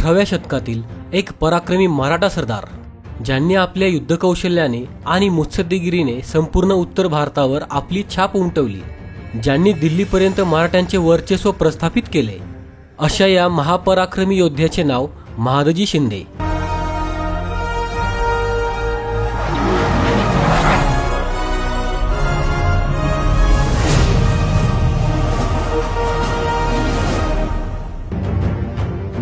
18व्या शतकातील एक पराक्रमी मराठा सरदार ज्यांनी आपल्या युद्धकौशल्याने आणि मुत्सद्देगिरीने संपूर्ण उत्तर भारतावर आपली छाप उमटवली, ज्यांनी दिल्लीपर्यंत मराठ्यांचे वर्चस्व प्रस्थापित केले, अशा या महापराक्रमी योद्ध्याचे नाव महादजी शिंदे।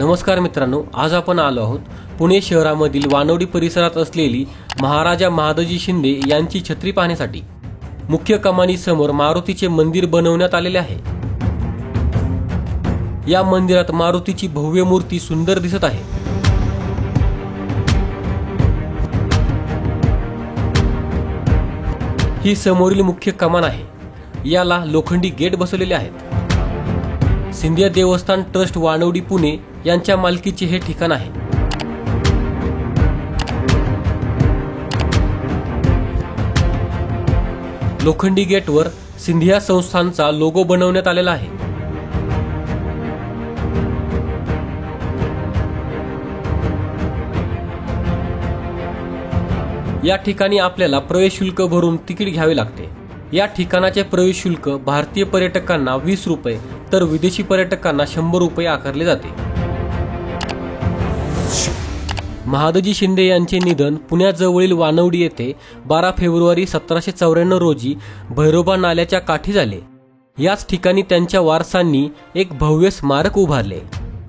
नमस्कार मित्रांनो, आज आपण आलो आहोत पुणे शहरामधील वानवडी परिसरात असलेली महाराजा महादजी शिंदे यांची छत्री पाहण्यासाठी। मुख्य कमानीसमोर मारुतीचे मंदिर बनवण्यात आलेले आहे। या मंदिरात मारुतीची भव्य मूर्ती सुंदर दिसत आहे। ही समोरील मुख्य कमान आहे, याला लोखंडी गेट बसवलेले आहेत। सिंधिया देवस्थान ट्रस्ट वानवडी पुणे यांच्या मालकीचे हे ठिकाण आहे। लोखंडी गेटवर सिंधिया संस्थानचा लोगो बनवण्यात आलेला आहे। या ठिकाणी आपल्याला प्रवेश शुल्क भरून तिकीट घ्यावे लागते। या ठिकाणाचे प्रवेश शुल्क भारतीय पर्यटकांना 20 रुपये तर विदेशी पर्यटकांना 100 रुपये आकारले जाते। महादजी शिंदे यांचे निधन पुण्याजवळील वानवडी येथे 12 फेब्रुवारी 1794 रोजी भैरोबा नाल्याच्या काठी झाले। याच ठिकाणी त्यांच्या वारसांनी एक भव्य स्मारक उभारले,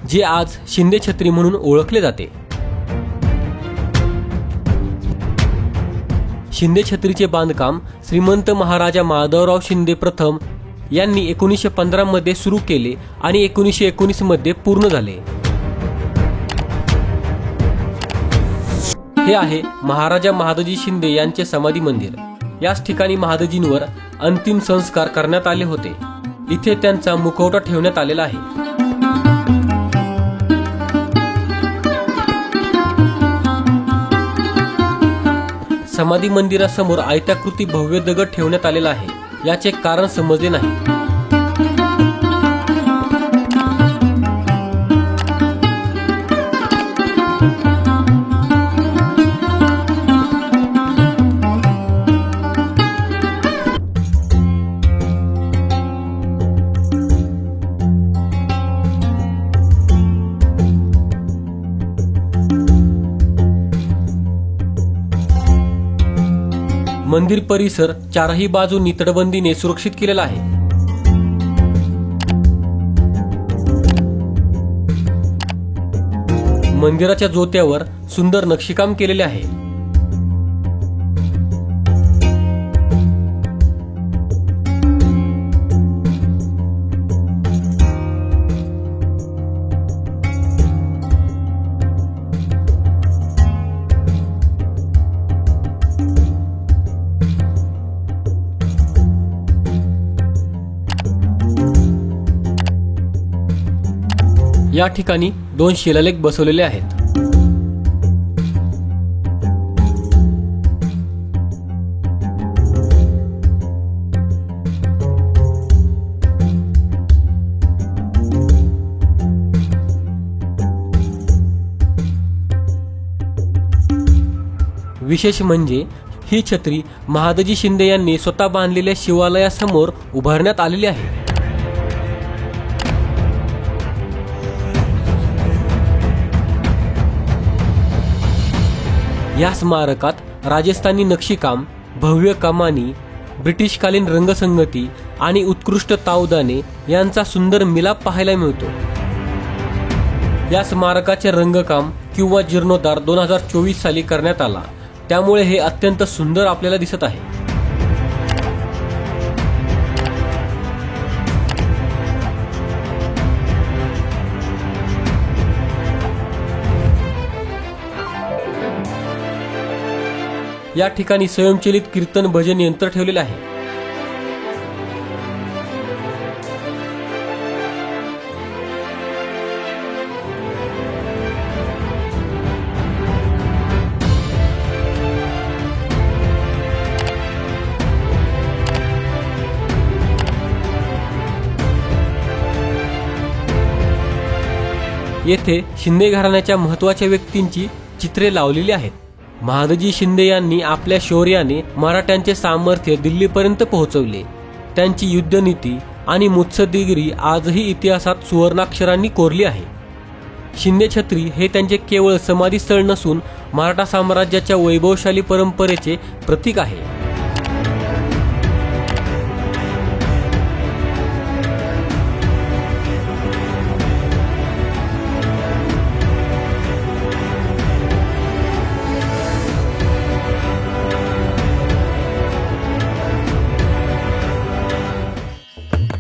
जे आज शिंदे छत्री म्हणून ओळखले जाते। शिंदे छत्रीचे बांधकाम श्रीमंत महाराजा माधवराव शिंदे प्रथम यांनी 1915 मध्ये सुरू केले आणि 1919 मध्ये पूर्ण झाले। हे आहे महाराजा महादजी शिंदे यांचे समाधी मंदिर। याच ठिकाणी महादजींवर अंतिम संस्कार करण्यात आले होते। इथे त्यांचा मुखवटा ठेवण्यात आलेला आहे। समाधी मंदिरासमोर आयताकृती भव्य दगड ठेवण्यात आलेला आहे, याचे कारण समजले नाही। मंदिर परिसर चारही बाजूंनी तटबंदीने सुरक्षित केलेला आहे। मंदिराच्या जोत्यावर सुंदर नक्षीकाम केलेले आहे। या ठिकाणी 2 शिलालेख बसवलेले आहेत। विशेष म्हणजे ही छत्री महादजी शिंदे यांनी स्वतः बांधलेल्या शिवालयासमोर उभारण्यात आलेली आहे। या स्मारकात राजस्थानी नक्षीकाम, भव्य कमानी, ब्रिटिशकालीन रंगसंगती आणि उत्कृष्ट तावदाने यांचा सुंदर मिलाप पाहायला मिळतो। या स्मारकाचे रंगकाम किंवा जीर्णोद्धार 2024 साली करण्यात आला, त्यामुळे हे अत्यंत सुंदर आपल्याला दिसत आहे। या ठिकाणी स्वयंचलित कीर्तन भजन यंत्र ठेवलेले आहे। येथे शिंदे घराण्याच्या महत्त्वाच्या व्यक्तींची चित्रे लावलेली आहेत. महादजी शिंदे यांनी आपल्या शौर्याने मराठ्यांचे सामर्थ्य दिल्लीपर्यंत पोहोचवले. त्यांची युद्धनीती आणि मुत्सद्देगिरी आजही इतिहासात सुवर्णाक्षरांनी कोरली आहे. शिंदे छत्री हे त्यांचे केवळ समाधीस्थळ नसून मराठा साम्राज्याच्या वैभवशाली परंपरेचे प्रतीक आहे.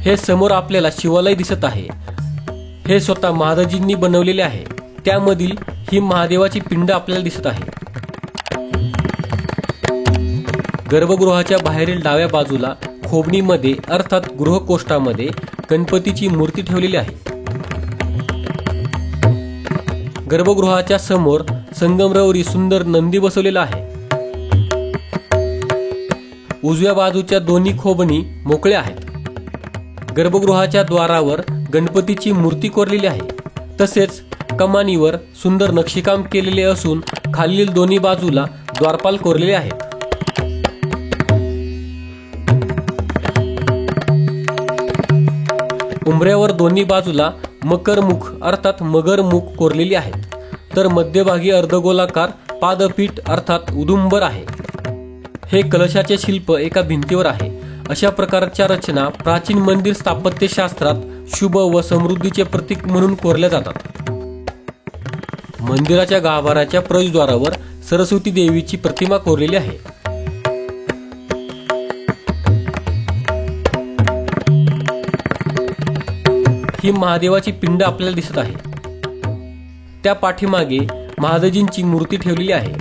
हे समोर आपल्याला शिवालय दिसत आहे. हे स्वतः महादजींनी बनवलेले आहे. त्यामधील ही महादेवाची पिंड आपल्याला दिसत आहे. गर्भगृहाच्या बाहेरील डाव्या बाजूला खोबणीमध्ये अर्थात गृहकोष्ठामध्ये गणपतीची मूर्ती ठेवलेली आहे. गर्भगृहाच्या समोर संगमरवरी सुंदर नंदी बसवलेला आहे. उजव्या बाजूच्या दोन्ही खोबणी मोकळ्या आहेत. गर्भगृहाच्या द्वारावर गणपतीची मूर्ती कोरलेली आहे. तसेच कमानीवर सुंदर नक्षीकाम केलेले असून खालील दोन्ही बाजूला द्वारपाल कोरलेले आहेत. उंबऱ्यावर दोन्ही बाजूला मकरमुख अर्थात मगरमुख कोरलेली आहेत. तर मध्यभागी अर्धगोलाकार पादपीठ अर्थात उदुंबर आहे. हे कलशाचे शिल्प एका भिंतीवर आहे. अशा प्रकारच्या रचना प्राचीन मंदिर स्थापत्यशास्त्रात शुभ व समृद्धीचे प्रतीक म्हणून कोरल्या जातात. मंदिराच्या गाभाऱ्याच्या प्रवेशद्वारावर सरस्वती देवीची प्रतिमा कोरलेली आहे. ही महादेवाची पिंड आपल्याला दिसत आहे. त्या पाठीमागे महादजींची मूर्ती ठेवलेली आहे.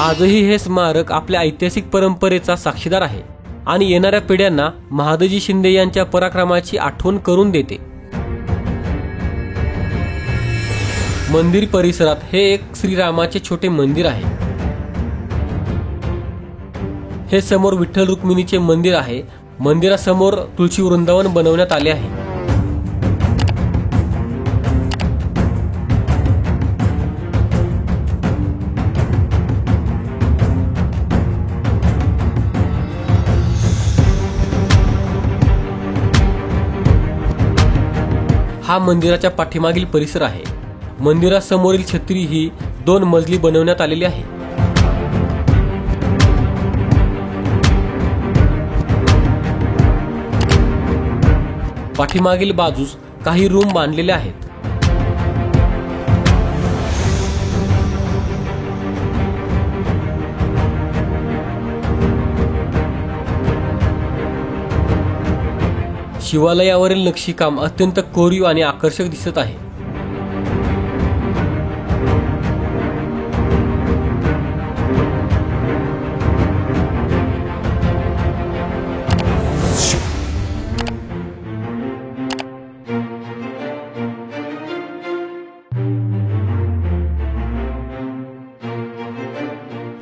आजही हे स्मारक आपल्या ऐतिहासिक परंपरेचा साक्षीदार आहे आणि येणाऱ्या पिढ्यांना महादजी शिंदे यांच्या पराक्रमाची आठवण करून देते. मंदिर परिसरात हे एक श्रीरामाचे छोटे मंदिर आहे. हे समोर विठ्ठल रुक्मिणीचे मंदिर आहे. मंदिरासमोर तुळशी वृंदावन बनवण्यात आले आहे. हा मंदिराच्या पाठीमागील परिसर आहे. मंदिरासमोरील छत्री ही 2 मजली बनवण्यात आलेली आहे. पाठीमागील बाजूस काही रूम बांधलेले आहेत. शिवालयावरील नक्षीकाम अत्यंत कोरीव आणि आकर्षक दिसत आहे.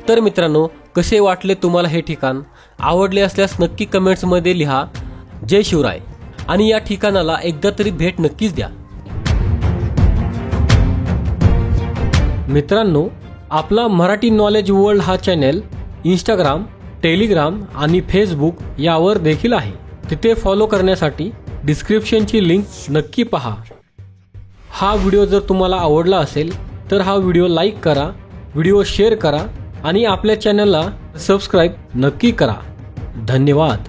तर मित्रांनो, कसे वाटले तुम्हाला हे ठिकाण? आवडले असल्यास नक्की कमेंट्समध्ये लिहा जय शिवराय आणि या ठिकाणाला एकदा तरी भेट नक्कीच द्या. मित्रांनो, आपला मराठी नॉलेज वर्ल्ड हा चॅनल इंस्टाग्राम, टेलिग्राम आणि फेसबुक यावर देखील आहे. तिथे फॉलो करण्यासाठी डिस्क्रिप्शनची लिंक नक्की पहा. हा व्हिडिओ जर तुम्हाला आवडला असेल तर हा व्हिडिओ लाईक करा, व्हिडिओ शेअर करा आणि आपल्या चॅनलला सबस्क्राईब नक्की करा. धन्यवाद.